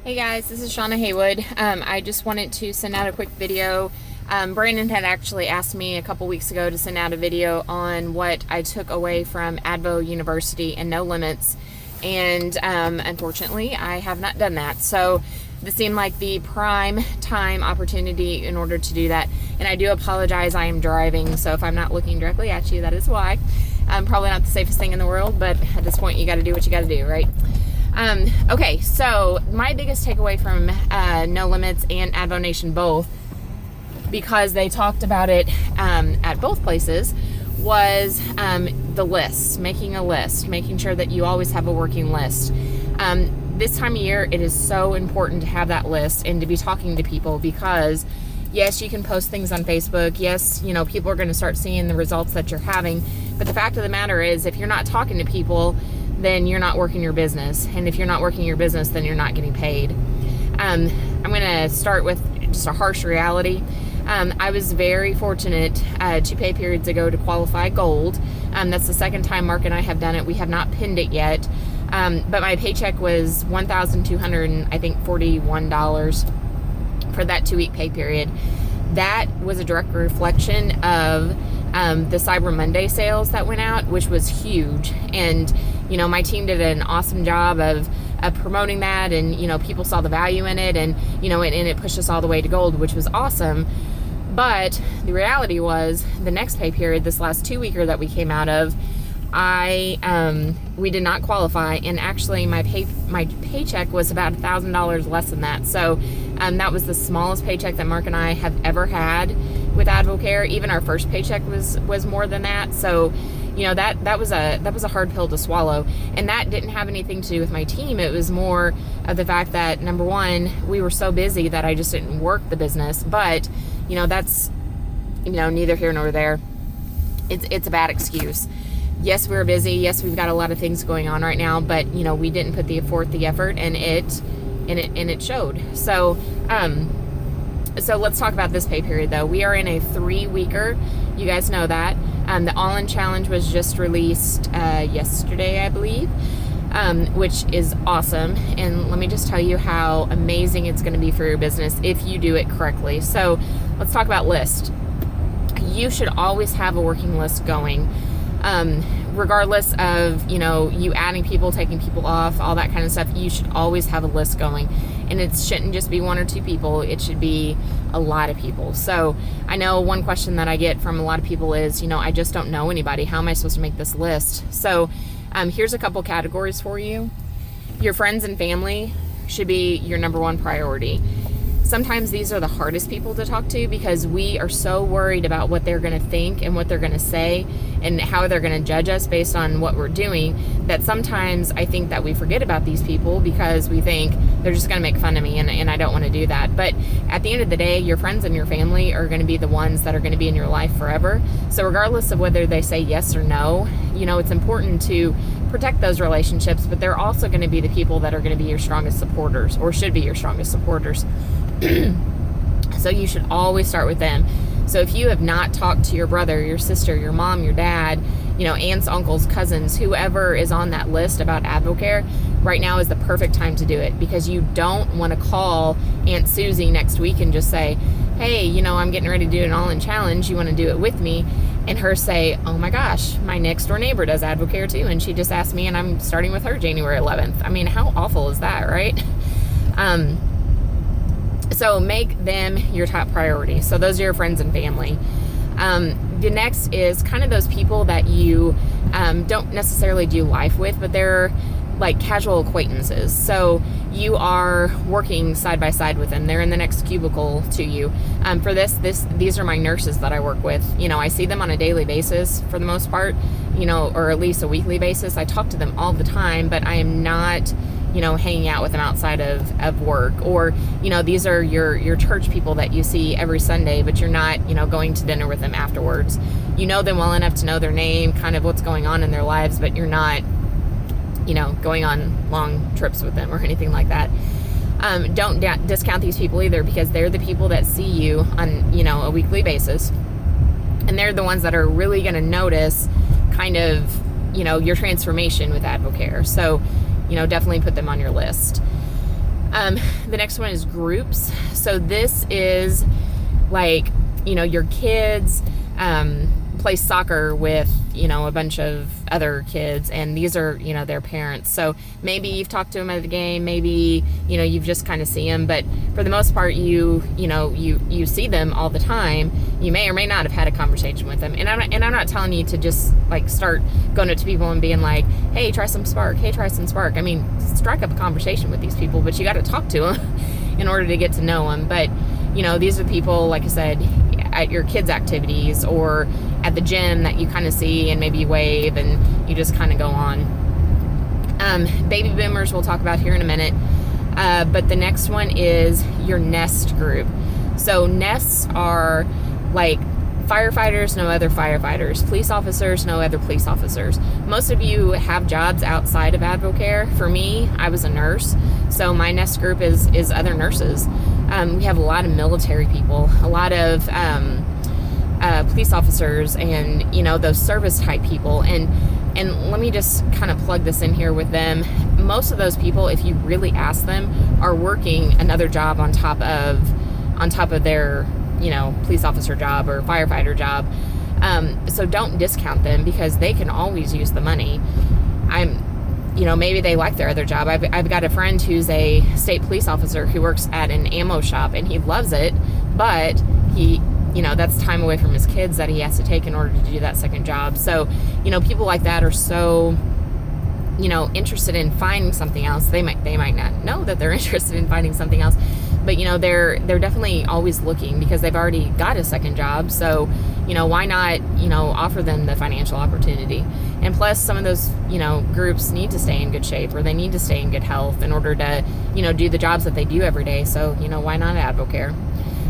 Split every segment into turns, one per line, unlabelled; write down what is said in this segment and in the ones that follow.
Hey guys, this is Shauna Haywood. I just wanted to send out a quick video. Brandon had actually asked me a couple weeks ago to send out a video on what I took away from AdvoU University and No Limits, and unfortunately I have not done that. So this seemed like the prime time opportunity in order to do that, and I do apologize, I am driving, so if I'm not looking directly at you, that is why. Probably not the safest thing in the world, but at this point you got to do what you got to do, right? Okay, so my biggest takeaway from No Limits and AdvoU Nation both, because they talked about it at both places, was the list, making a list, making sure that you always have a working list. This time of year, it is so important to have that list and to be talking to people, because yes, you can post things on Facebook. Yes, you know, people are going to start seeing the results that you're having. But the fact of the matter is, if you're not talking to people, then you're not working your business. And if you're not working your business, then you're not getting paid. I'm going to start with just a harsh reality. I was very fortunate 2 pay periods ago to qualify gold. That's the second time Mark and I have done it. We have not pinned it yet. But my paycheck was $1,241 for that 2-week pay period. That was a direct reflection of the Cyber Monday sales that went out, which was huge. And you know, my team did an awesome job of promoting that, and you know, people saw the value in it, and you know, and it pushed us all the way to gold, which was awesome. But the reality was, the next pay period, this last 2-weeker that we came out of, we did not qualify, and actually my paycheck was about $1,000 less than that. So that was the smallest paycheck that Mark and I have ever had with AdvoCare. Even our first paycheck was more than that. So you know, that was a hard pill to swallow, and that didn't have anything to do with my team. It was more of the fact that, number one, we were so busy that I just didn't work the business. But you know, that's, you know, neither here nor there. It's a bad excuse. Yes, we're busy. Yes, we've got a lot of things going on right now, but you know, we didn't put forth the effort, and it showed. So let's talk about this pay period though. We are in a 3-weeker. You guys know that. The All-In Challenge was just released yesterday, I believe, which is awesome. And let me just tell you how amazing it's going to be for your business if you do it correctly. So let's talk about list. You should always have a working list going. Regardless of, you know, you adding people, taking people off, all that kind of stuff, you should always have a list going. And it shouldn't just be 1 or 2 people, it should be a lot of people. So I know one question that I get from a lot of people is, you know, I just don't know anybody. How am I supposed to make this list? So here's a couple categories for you. Your friends and family should be your number 1 priority. Sometimes these are the hardest people to talk to, because we are so worried about what they're going to think and what they're going to say and how they're going to judge us based on what we're doing, that sometimes I think that we forget about these people because we think they're just going to make fun of me, and I don't want to do that. But at the end of the day, your friends and your family are going to be the ones that are going to be in your life forever. So regardless of whether they say yes or no, you know, it's important to protect those relationships, but they're also going to be the people that are going to be your strongest supporters, or should be your strongest supporters. So you should always start with them. So if you have not talked to your brother, your sister, your mom, your dad, you know, aunts, uncles, cousins, whoever is on that list about AdvoCare, right now is the perfect time to do it, because you don't want to call Aunt Susie next week and just say, hey, you know, I'm getting ready to do an All-In Challenge, you want to do it with me? And her say, oh my gosh, my next door neighbor does AdvoCare too, and she just asked me, and I'm starting with her January 11th. I mean, how awful is that, right? So make them your top priority. So those are your friends and family. The next is kind of those people that you don't necessarily do life with, but they're like casual acquaintances. So you are working side by side with them. They're in the next cubicle to you. For these are my nurses that I work with. You know, I see them on a daily basis for the most part, you know, or at least a weekly basis. I talk to them all the time, but I am not, you know, hanging out with them outside of work. Or, you know, these are your church people that you see every Sunday, but you're not, you know, going to dinner with them afterwards. You know them well enough to know their name, kind of what's going on in their lives, but you're not, you know, going on long trips with them or anything like that. Don't discount these people either, because they're the people that see you on, you know, a weekly basis, and they're the ones that are really going to notice kind of, you know, your transformation with AdvoCare. So, you know, definitely put them on your list. The next one is groups. So this is like, your kids play soccer with, a bunch of other kids, and these are, their parents. So maybe you've talked to them at the game, maybe, you've just kind of see them, but for the most part, you see them all the time. You may or may not have had a conversation with them. And I'm not telling you to just like start going up to people and being like, hey, try some Spark. Hey, try some Spark. I mean, strike up a conversation with these people, but you got to talk to them in order to get to know them. But, these are people, like I said, at your kids' activities or at the gym that you kind of see and maybe you wave and you just kind of go on. Baby boomers we'll talk about here in a minute. But the next one is your nest group. So nests are like firefighters, no other firefighters. Police officers, no other police officers. Most of you have jobs outside of AdvoCare. For me, I was a nurse, so my nest group is other nurses. We have a lot of military people, a lot of police officers, and those service type people. And let me just kind of plug this in here with them. Most of those people, if you really ask them, are working another job on top of their police officer job or firefighter job. So don't discount them because they can always use the money. Maybe they like their other job. I've got a friend who's a state police officer who works at an ammo shop and he loves it, but he, that's time away from his kids that he has to take in order to do that second job. So, people like that are so, interested in finding something else. They might not know that they're interested in finding something else, but they're definitely always looking because they've already got a second job. So, why not, offer them the financial opportunity? And plus some of those, groups need to stay in good shape or they need to stay in good health in order to, do the jobs that they do every day. So, why not AdvoCare?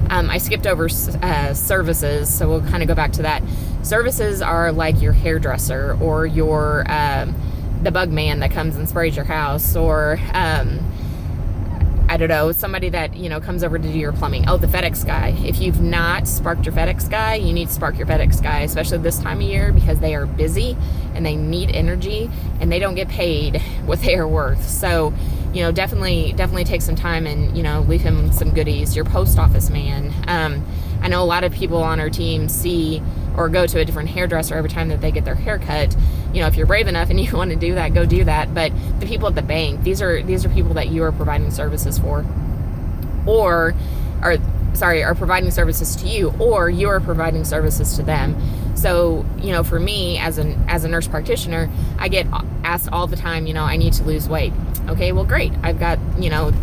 I skipped over services, so we'll kind of go back to that. Services are like your hairdresser or your the bug man that comes and sprays your house, or I don't know, somebody that, comes over to do your plumbing. Oh, the FedEx guy. If you've not sparked your FedEx guy, you need to spark your FedEx guy, especially this time of year because they are busy and they need energy and they don't get paid what they are worth. So, definitely take some time and, leave him some goodies. Your post office man. I know a lot of people on our team see or go to a different hairdresser every time that they get their hair cut. If you're brave enough and you want to do that, go do that. But the people at the bank, these are people that you are providing services for, are providing services to you, or you are providing services to them. So, for me as a nurse practitioner, I get asked all the time, I need to lose weight. Okay, well, great. I've got,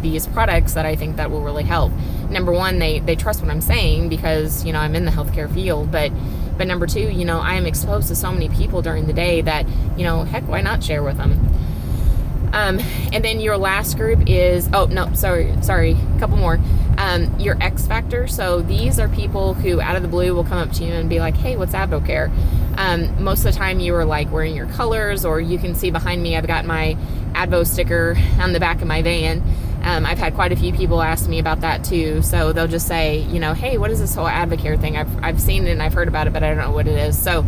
these products that I think that will really help. Number one, they trust what I'm saying because, I'm in the healthcare field, but number two, I am exposed to so many people during the day that, heck, why not share with them? And then your last group is, sorry, a couple more. Your X Factor. So these are people who out of the blue will come up to you and be like, hey, what's AdvoCare? Most of the time you are like wearing your colors, or you can see behind me, I've got my AdvoU sticker on the back of my van. I've had quite a few people ask me about that too. So they'll just say, hey, what is this whole AdvoCare thing? I've seen it and I've heard about it, but I don't know what it is. So,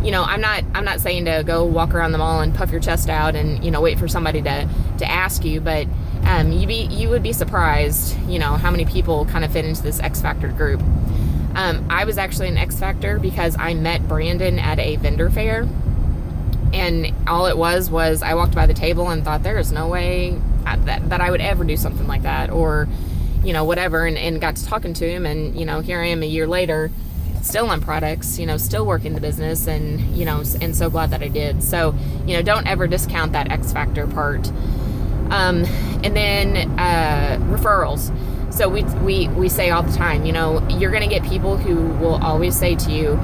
I'm not saying to go walk around the mall and puff your chest out and, wait for somebody to ask you, but you would be surprised, how many people kind of fit into this X Factor group. I was actually an X Factor because I met Brandon at a vendor fair, and all it was I walked by the table and thought there is no way that I would ever do something like that, or whatever, and got to talking to him, and here I am a year later, still on products, still working the business, and and so glad that I did. So don't ever discount that X Factor part. And then referrals. So we say all the time, you're going to get people who will always say to you,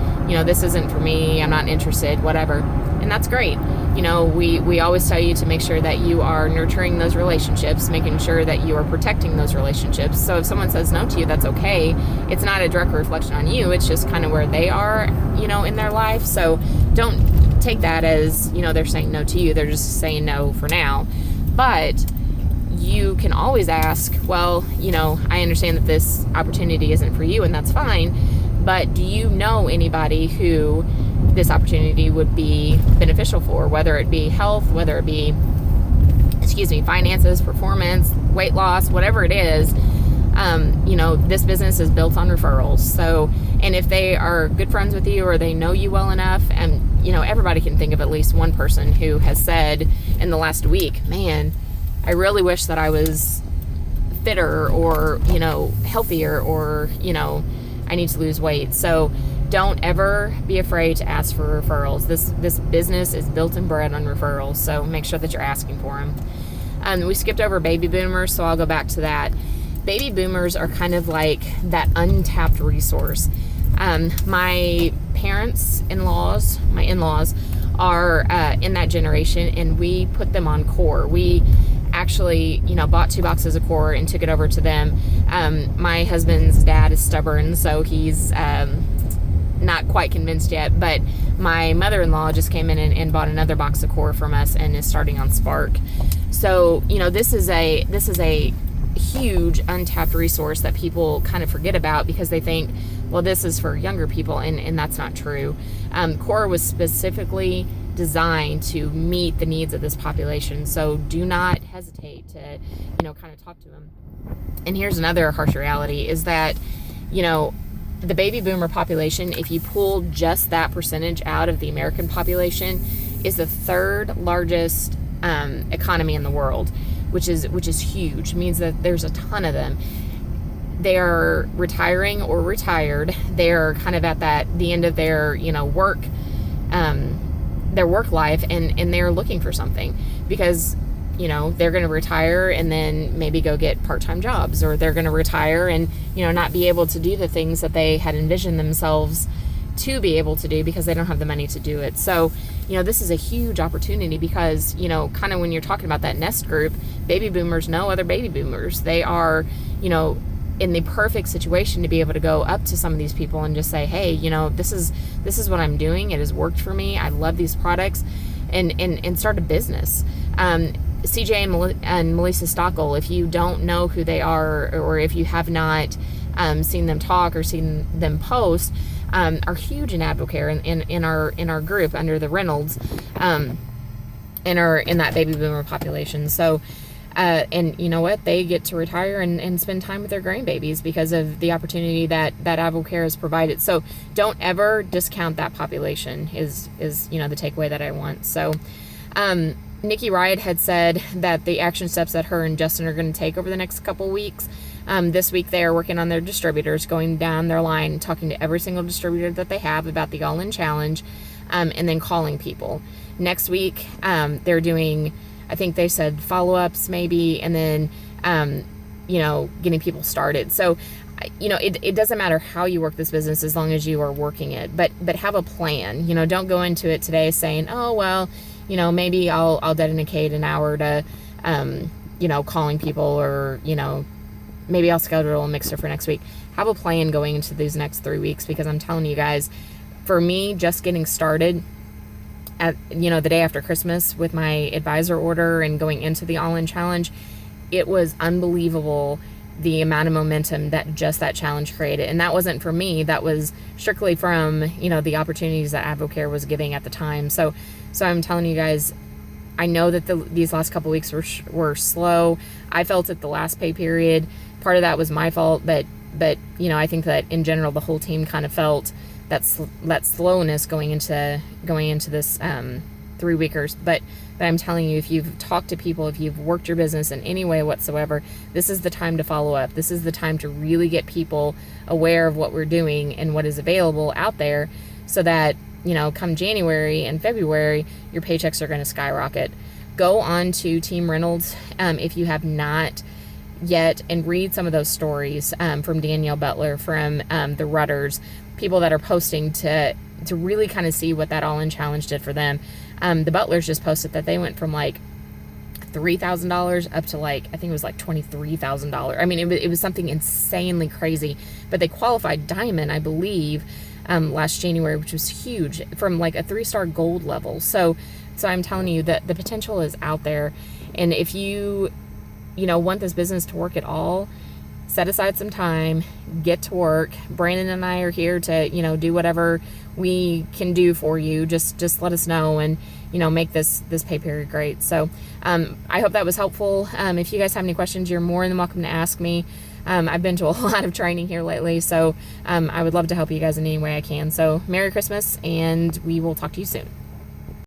this isn't for me, I'm not interested, whatever. And that's great. We always tell you to make sure that you are nurturing those relationships, making sure that you are protecting those relationships. So if someone says no to you, that's okay. It's not a direct reflection on you. It's just kind of where they are, in their life. So don't take that as, they're saying no to you. They're just saying no for now. But you can always ask, well, I understand that this opportunity isn't for you, and that's fine, but do you know anybody who this opportunity would be beneficial for, whether it be health, whether it be, finances, performance, weight loss, whatever it is, this business is built on referrals. So, and if they are good friends with you or they know you well enough, and, everybody can think of at least one person who has said in the last week, man, I really wish that I was fitter or, healthier, or, I need to lose weight. So don't ever be afraid to ask for referrals. This business is built and bred on referrals. So make sure that you're asking for them. We skipped over baby boomers, so I'll go back to that. Baby boomers are kind of like that untapped resource. My in-laws are in that generation, and we put them on core. We actually, bought 2 boxes of core and took it over to them. My husband's dad is stubborn, so he's not quite convinced yet, but my mother-in-law just came in and bought another box of core from us and is starting on Spark. So, this is a huge untapped resource that people kind of forget about because they think, well, this is for younger people, and that's not true. Core was specifically designed to meet the needs of this population, so do not hesitate to, kind of talk to them. And here's another harsh reality is that, the baby boomer population, if you pull just that percentage out of the American population, is the 3rd largest economy in the world, which is huge. It means that there's a ton of them. They are retiring or retired. They're kind of at the end of their work life, and they're looking for something because they're going to retire and then maybe go get part-time jobs, or they're going to retire and not be able to do the things that they had envisioned themselves to be able to do because they don't have the money to do it. So this is a huge opportunity because kind of when you're talking about that nest group, baby boomers know other baby boomers. They are in the perfect situation to be able to go up to some of these people and just say, hey, this is what I'm doing. It has worked for me. I love these products, and start a business. CJ and Melissa Stockel, if you don't know who they are, or if you have not seen them talk or seen them post, are huge in AdvoCare in our group under the Reynolds, in that baby boomer population. So, and you know what? They get to retire and spend time with their grandbabies because of the opportunity that AdvoCare has provided. So don't ever discount that population is the takeaway that I want. So, Nikki Riot had said that the action steps that her and Justin are going to take over the next couple weeks. This week they are working on their distributors, going down their line, talking to every single distributor that they have about the All-In Challenge, and then calling people. Next week, they're doing, I think they said follow-ups maybe, and then, getting people started. So, it doesn't matter how you work this business as long as you are working it, but have a plan. Don't go into it today saying, oh, well, maybe I'll dedicate an hour to, calling people, or, maybe I'll schedule a mixer for next week. Have a plan going into these next 3 weeks, because I'm telling you guys, for me, just getting started at, the day after Christmas with my advisor order and going into the All-In Challenge, it was unbelievable the amount of momentum that just that challenge created. And that wasn't for me. That was strictly from, the opportunities that AdvoCare was giving at the time. So I'm telling you guys, I know that these last couple weeks were slow. I felt it the last pay period. Part of that was my fault, but I think that in general the whole team kind of felt that slowness going into this 3 weekers. But I'm telling you, if you've talked to people, if you've worked your business in any way whatsoever, this is the time to follow up. This is the time to really get people aware of what we're doing and what is available out there, so that come January and February, your paychecks are going to skyrocket. Go on to Team Reynolds if you have not yet, and read some of those stories from Danielle Butler, from the Rudders, people that are posting to really kind of see what that All-In Challenge did for them. The Butlers just posted that they went from like $3,000 up to I think it was like $23,000. I mean, it was something insanely crazy, but they qualified Diamond, I believe, last January, which was huge, from like a 3-star gold level. So I'm telling you that the potential is out there. And if you want this business to work at all, set aside some time, get to work. Brandon and I are here to, do whatever we can do for you. Just let us know. And, make this pay period great. So I hope that was helpful. If you guys have any questions, you're more than welcome to ask me. I've been to a lot of training here lately, so I would love to help you guys in any way I can. So Merry Christmas, and we will talk to you soon.